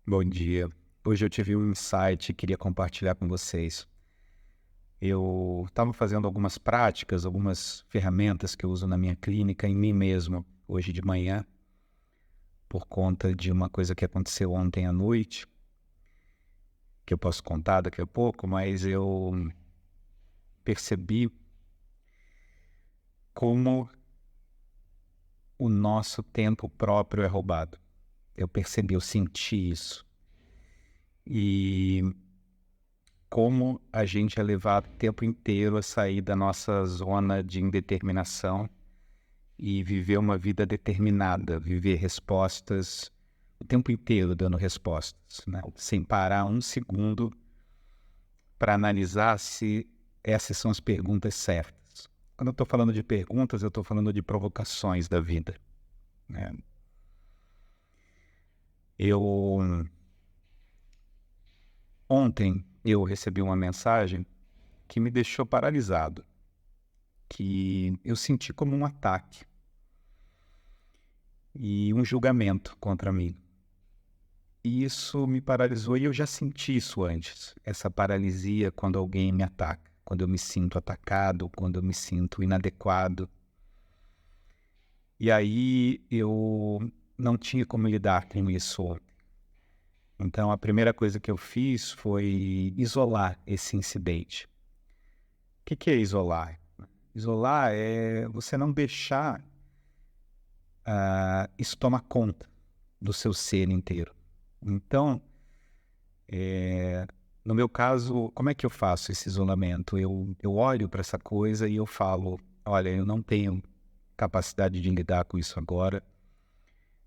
Bom dia. Hoje eu tive um insight e queria compartilhar com vocês. Eu estava fazendo algumas práticas, algumas ferramentas que eu uso na minha clínica em mim mesmo, hoje de manhã, por conta de uma coisa que aconteceu ontem à noite, que eu posso contar daqui a pouco, mas eu percebi como o nosso tempo próprio é roubado. Eu percebi, eu senti isso. E como a gente é levado o tempo inteiro a sair da nossa zona de indeterminação e viver uma vida determinada, viver respostas o tempo inteiro dando respostas, né? Sem parar um segundo para analisar se essas são as perguntas certas. Quando eu estou falando de perguntas, eu estou falando de provocações da vida, né? Ontem eu recebi uma mensagem que me deixou paralisado, que eu senti como um ataque e um julgamento contra mim. E isso me paralisou e eu já senti isso antes. Essa paralisia quando alguém me ataca, quando eu me sinto atacado, quando eu me sinto inadequado. E aí eu não tinha como lidar com isso. Então a primeira coisa que eu fiz foi isolar esse incidente. O que é isolar? Isolar é você não deixar isso tomar conta do seu ser inteiro. Então, no meu caso, como é que eu faço esse isolamento? Eu olho para essa coisa e eu falo, olha, eu não tenho capacidade de lidar com isso agora.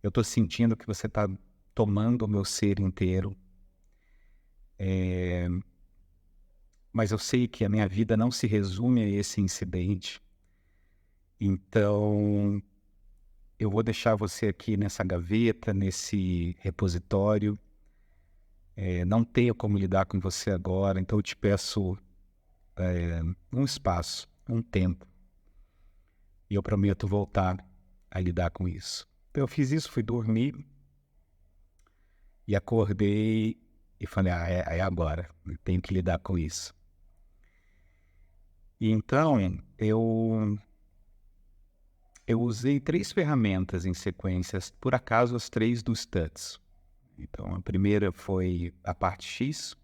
Eu estou sentindo que você está tomando o meu ser inteiro, mas eu sei que a minha vida não se resume a esse incidente. Então, eu vou deixar você aqui nessa gaveta, nesse repositório. Não tenho como lidar com você agora, então eu te peço um espaço, um tempo. E eu prometo voltar a lidar com isso. Então, eu fiz isso, fui dormir e acordei e falei, é agora, eu tenho que lidar com isso. E então, eu usei 3 ferramentas em sequência, por acaso as 3 do Stutz. Então, a primeira foi a parte X.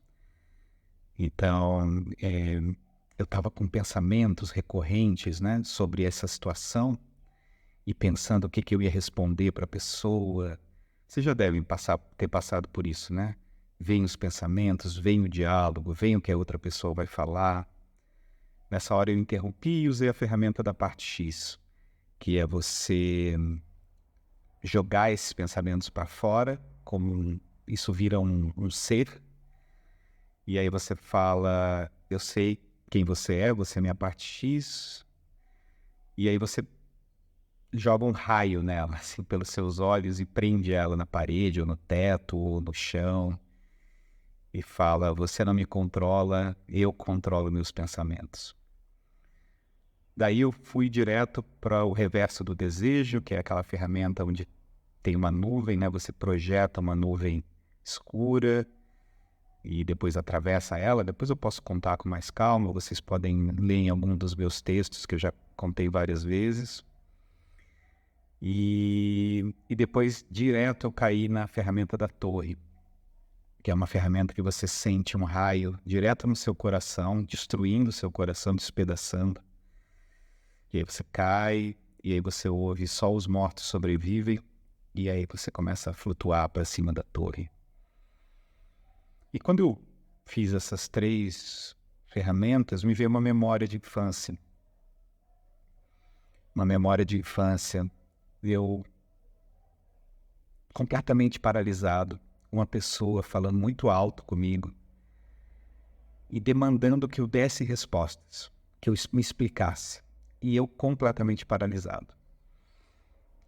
Então, eu estava com pensamentos recorrentes, né, sobre essa situação e pensando o que eu ia responder para a pessoa. Vocês já devem ter passado por isso, né? Vem os pensamentos, vem o diálogo, vem o que a outra pessoa vai falar. Nessa hora eu interrompi e usei a ferramenta da parte X, que é você jogar esses pensamentos para fora, isso vira um ser, e aí você fala, eu sei quem você é minha parte X, e aí você joga um raio nela, assim, pelos seus olhos e prende ela na parede, ou no teto, ou no chão, e fala, você não me controla, eu controlo meus pensamentos. Daí eu fui direto para o reverso do desejo, que é aquela ferramenta onde tem uma nuvem, né? Você projeta uma nuvem escura e depois atravessa ela. Depois eu posso contar com mais calma, vocês podem ler em algum dos meus textos, que eu já contei várias vezes. E depois direto eu caí na ferramenta da torre, que é uma ferramenta que você sente um raio direto no seu coração, destruindo o seu coração, despedaçando. E aí você cai, e aí você ouve só os mortos sobrevivem, e aí você começa a flutuar para cima da torre. E quando eu fiz essas 3 ferramentas, me veio uma memória de infância. Uma memória de infância, eu completamente paralisado, uma pessoa falando muito alto comigo e demandando que eu desse respostas, que eu me explicasse. E eu completamente paralisado.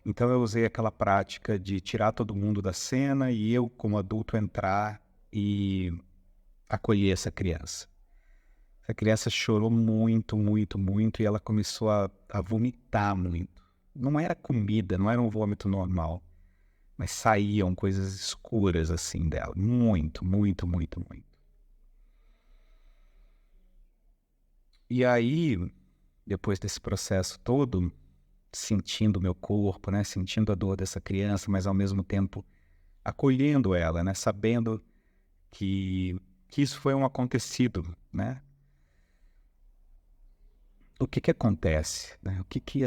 Então eu usei aquela prática de tirar todo mundo da cena e eu, como adulto, entrar e acolher essa criança. Essa criança chorou muito, muito, muito e ela começou a vomitar muito. Não era comida, não era um vômito normal. mas saíam coisas escuras assim dela, muito, muito, muito, muito. E aí, depois desse processo todo, sentindo o meu corpo, né, sentindo a dor dessa criança, mas ao mesmo tempo acolhendo ela, né, sabendo que, que isso foi um acontecido, né? O que que acontece, né? O que que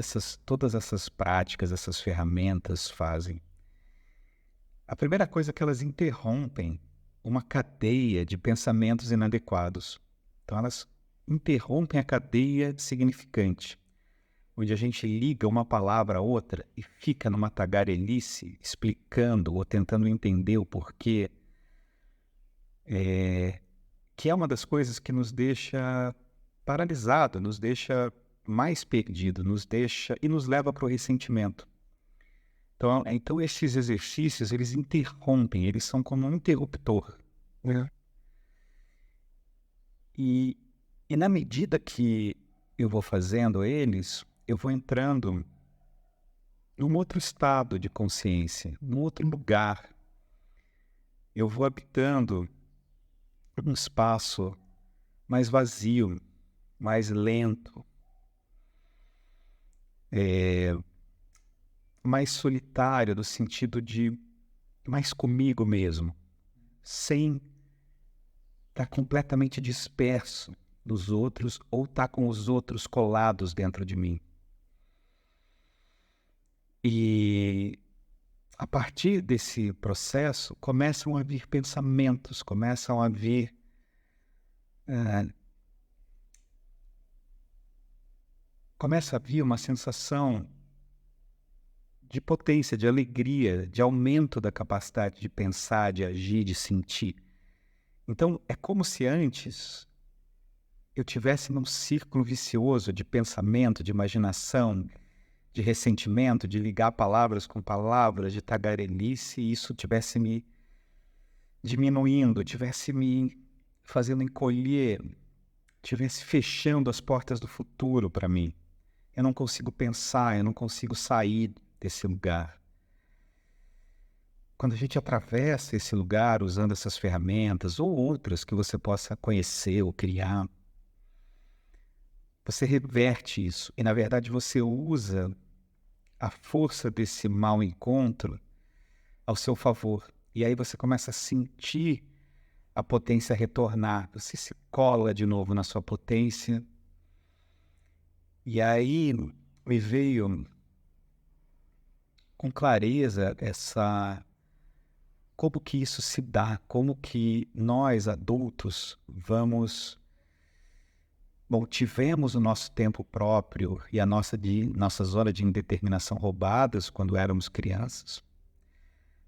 todas essas práticas, essas ferramentas fazem? A primeira coisa é que elas interrompem uma cadeia de pensamentos inadequados. Então elas interrompem a cadeia significante, onde a gente liga uma palavra a outra e fica numa tagarelice explicando ou tentando entender o porquê, que é uma das coisas que nos deixa paralisado, nos deixa mais perdido, nos deixa e nos leva para o ressentimento. Então esses exercícios, eles interrompem, eles são como um interruptor, né? E, e na medida que eu vou fazendo eles, eu vou entrando num outro estado de consciência, num outro lugar. Eu vou habitando um espaço mais vazio, mais lento, mais solitário, no sentido de mais comigo mesmo, sem estar completamente disperso dos outros ou estar com os outros colados dentro de mim. E a partir desse processo começam a vir pensamentos, começam a vir começa a vir uma sensação de potência, de alegria, de aumento da capacidade de pensar, de agir, de sentir. Então, é como se antes eu tivesse num círculo vicioso de pensamento, de imaginação, de ressentimento, de ligar palavras com palavras, de tagarelice, e isso tivesse me diminuindo, tivesse me fazendo encolher, tivesse fechando as portas do futuro para mim. Eu não consigo pensar, eu não consigo sair desse lugar. Quando a gente atravessa esse lugar usando essas ferramentas ou outras que você possa conhecer ou criar, você reverte isso e, na verdade, você usa a força desse mau encontro ao seu favor. E aí você começa a sentir a potência retornar. Você se cola de novo na sua potência. E aí me veio com clareza como que isso se dá, como que nós, adultos, tivemos o nosso tempo próprio e a nossa zona de indeterminação roubadas quando éramos crianças,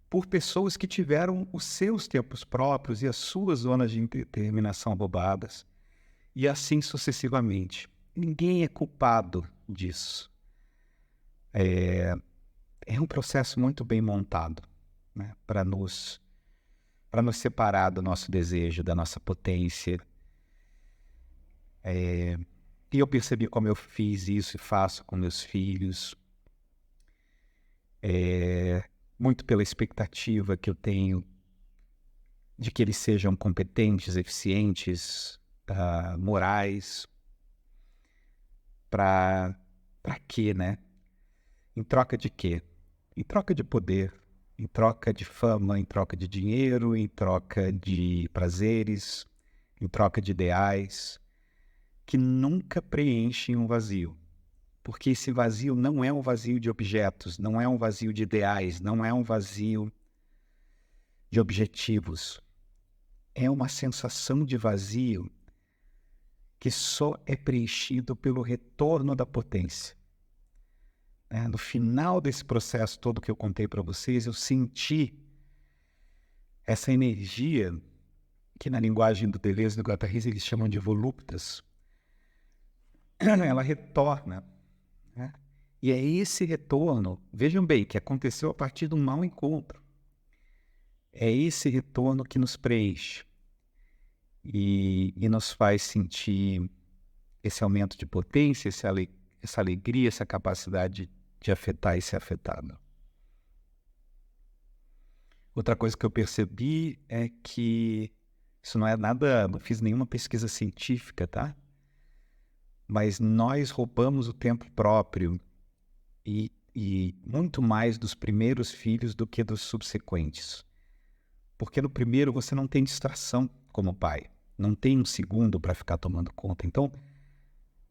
por pessoas que tiveram os seus tempos próprios e as suas zonas de indeterminação roubadas, e assim sucessivamente. Ninguém é culpado disso. É um processo muito bem montado, né, para nos separar do nosso desejo, da nossa potência. E eu percebi como eu fiz isso e faço com meus filhos, muito pela expectativa que eu tenho de que eles sejam competentes, eficientes, morais. Para quê, né? Em troca de quê? Em troca de poder, em troca de fama, em troca de dinheiro, em troca de prazeres, em troca de ideais, que nunca preenchem um vazio. Porque esse vazio não é um vazio de objetos, não é um vazio de ideais, não é um vazio de objetivos. É uma sensação de vazio que só é preenchido pelo retorno da potência. No final desse processo todo que eu contei para vocês, eu senti essa energia que na linguagem do Deleuze e do Guattari eles chamam de voluptas. Ela retorna, né? E é esse retorno, vejam bem, que aconteceu a partir de um mau encontro. É esse retorno que nos preenche e nos faz sentir esse aumento de potência, essa alegria, essa capacidade de afetar e ser afetado. Outra coisa que eu percebi é que isso não é nada, não fiz nenhuma pesquisa científica, tá? Mas nós roubamos o tempo próprio e muito mais dos primeiros filhos do que dos subsequentes. Porque no primeiro você não tem distração como pai, não tem um segundo para ficar tomando conta. Então,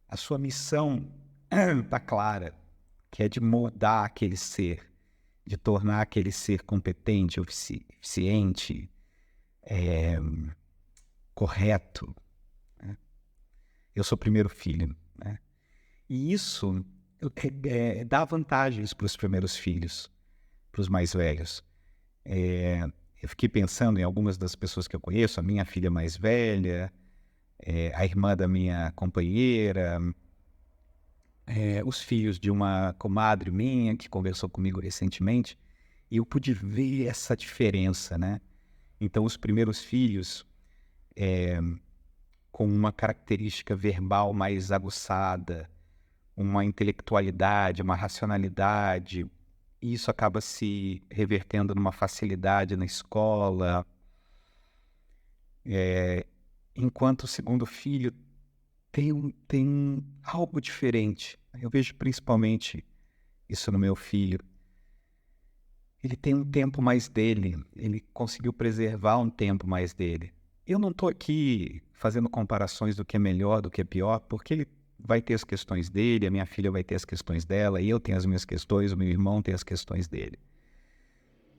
a sua missão está clara, que é de moldar aquele ser, de tornar aquele ser competente, eficiente, correto. Né? Eu sou o primeiro filho, né? E isso dá vantagens para os primeiros filhos, para os mais velhos. Eu fiquei pensando em algumas das pessoas que eu conheço, a minha filha mais velha, a irmã da minha companheira, os filhos de uma comadre minha que conversou comigo recentemente, e eu pude ver essa diferença, né? Então, os primeiros filhos com uma característica verbal mais aguçada, uma intelectualidade, uma racionalidade, e isso acaba se revertendo numa facilidade na escola, enquanto o segundo filho tem algo diferente. Eu vejo principalmente isso no meu filho. Ele tem um tempo mais dele, ele conseguiu preservar um tempo mais dele. Eu não estou aqui fazendo comparações do que é melhor, do que é pior, porque ele vai ter as questões dele, a minha filha vai ter as questões dela, e eu tenho as minhas questões, o meu irmão tem as questões dele.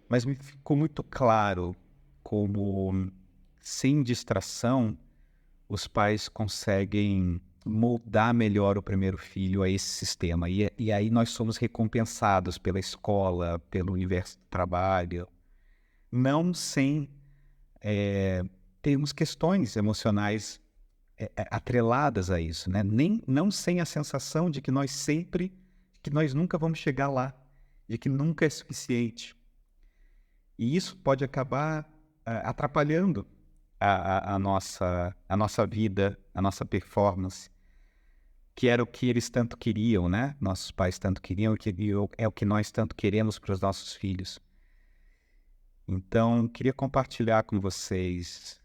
Mas me ficou muito claro como, sem distração, os pais conseguem moldar melhor o primeiro filho a esse sistema. E aí nós somos recompensados pela escola, pelo universo do trabalho, não sem termos questões emocionais atreladas a isso, né? Não sem a sensação de que nós nunca vamos chegar lá, de que nunca é suficiente. E isso pode acabar atrapalhando a nossa vida, a nossa performance, que era o que eles tanto queriam, né? Nossos pais tanto queriam, é o que nós tanto queremos para os nossos filhos. Então, queria compartilhar com vocês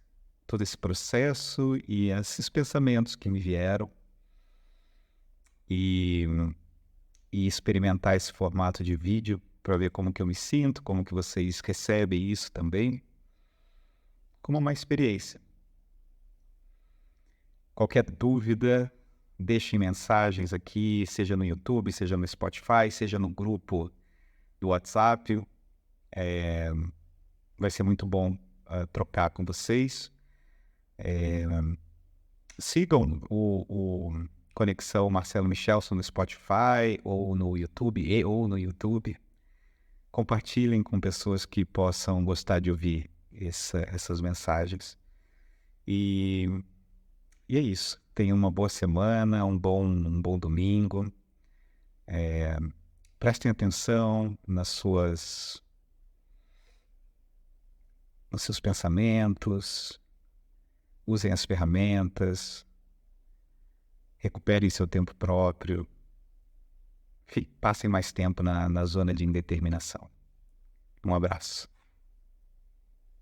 todo esse processo e esses pensamentos que me vieram e experimentar esse formato de vídeo para ver como que eu me sinto, como que vocês recebem isso também, como uma experiência. Qualquer dúvida, deixem mensagens aqui, seja no YouTube, seja no Spotify, seja no grupo do WhatsApp. Vai ser muito bom trocar com vocês. Sigam o Conexão Marcelo Michelson no Spotify ou no YouTube. Compartilhem com pessoas que possam gostar de ouvir essas mensagens. E é isso. Tenham uma boa semana, um bom domingo. Prestem atenção nos seus pensamentos. Usem as ferramentas. Recuperem seu tempo próprio. Passem mais tempo na zona de indeterminação. Um abraço.